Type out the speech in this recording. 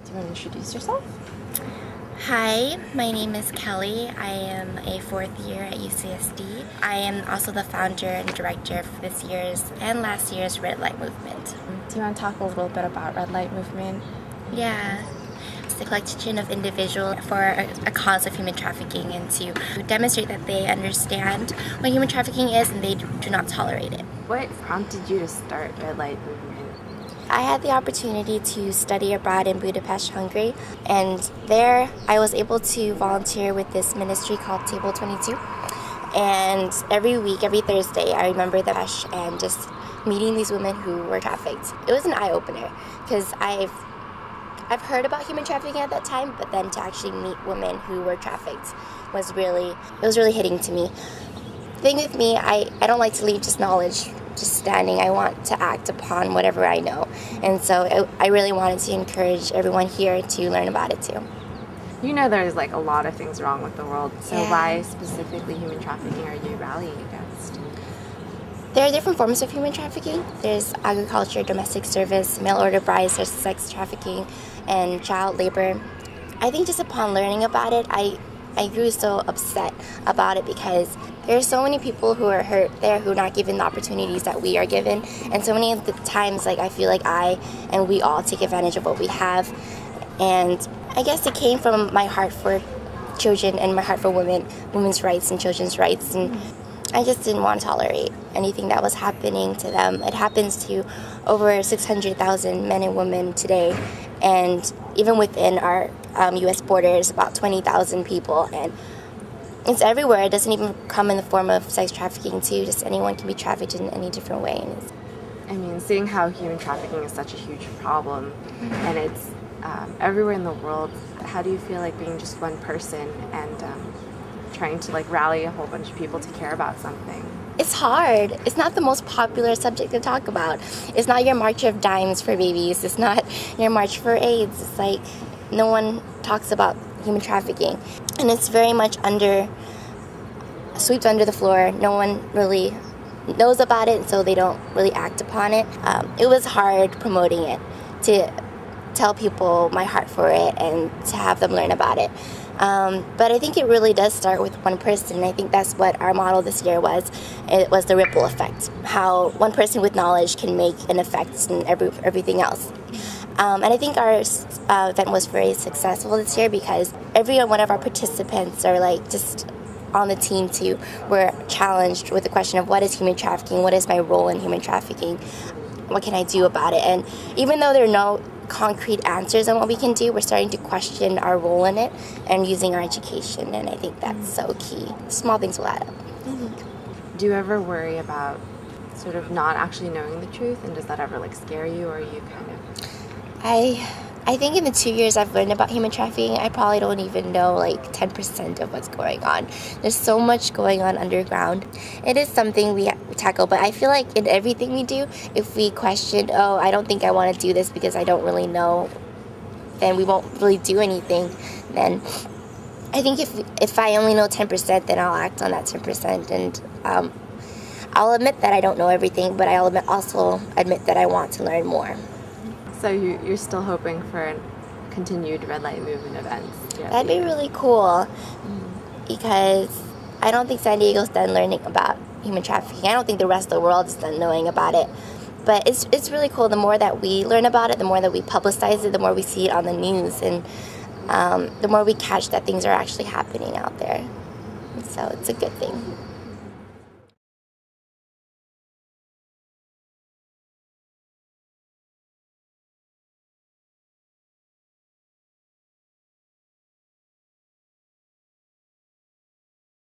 Do you want to introduce yourself? Hi, my name is Kelly. I am a fourth year at UCSD. I am also the founder and director for this year's and last year's Red Light Movement. Do you want to talk a little bit about Red Light Movement? Yeah. It's a collection of individuals for a cause of human trafficking and to demonstrate that they understand what human trafficking is and they do not tolerate it. What prompted you to start Red Light Movement? I had the opportunity to study abroad in Budapest, Hungary, and there I was able to volunteer with this ministry called Table 22. And every week, every Thursday, I remember the bash and just meeting these women who were trafficked. It was an eye-opener because I've heard about human trafficking at that time, but then to actually meet women who were trafficked was really hitting to me. The thing with me, I don't like to leave just knowledge just standing. I want to act upon whatever I know. And so I really wanted to encourage everyone here to learn about it too. You know there's like a lot of things wrong with the world, so Yeah. why specifically human trafficking are you rallying against? There are different forms of human trafficking. There's agriculture, domestic service, mail order brides, there's sex trafficking, and child labor. I think just upon learning about it, I grew so upset about it because there are so many people who are hurt there who are not given the opportunities that we are given. And so many of the times, like, I feel like we all take advantage of what we have. And I guess it came from my heart for children and my heart for women's rights and children's rights. And I just didn't want to tolerate anything that was happening to them. It happens to over 600,000 men and women today. And even within our U.S. borders, about 20,000 people. And it's everywhere. It doesn't even come in the form of sex trafficking, too. Just anyone can be trafficked in any different way. I mean, seeing how human trafficking is such a huge problem, and it's everywhere in the world, how do you feel like being just one person and trying to like rally a whole bunch of people to care about something? It's hard. It's not the most popular subject to talk about. It's not your march of dimes for babies. It's not your march for AIDS. It's like no one talks about human trafficking. And it's very much swept under the floor. No one really knows about it, and so they don't really act upon it. It was hard promoting it, to tell people my heart for it and to have them learn about it. But I think it really does start with one person, and I think that's what our model this year was. It was the ripple effect, how one person with knowledge can make an effect in everything else. And I think our event was very successful this year because every one of our participants are like just on the team too. We're challenged with the question of what is human trafficking, what is my role in human trafficking, what can I do about it? And even though there are no concrete answers on what we can do, we're starting to question our role in it and using our education, and I think that's so key. Small things will add up. Do you ever worry about sort of not actually knowing the truth, and does that ever like scare you, or are you kind of... I think in the 2 years I've learned about human trafficking, I probably don't even know like 10% of what's going on. There's so much going on underground. It is something we tackle, but I feel like in everything we do, if we question, oh, I don't think I want to do this because I don't really know, then we won't really do anything. Then I think if I only know 10%, then I'll act on that 10%. And I'll admit that I don't know everything, but I'll also admit that I want to learn more. So you're still hoping for continued Red Light Movement events? That'd be really cool because I don't think San Diego's done learning about human trafficking. I don't think the rest of the world is done knowing about it. But it's really cool. The more that we learn about it, the more that we publicize it, the more we see it on the news, and the more we catch that things are actually happening out there. So it's a good thing.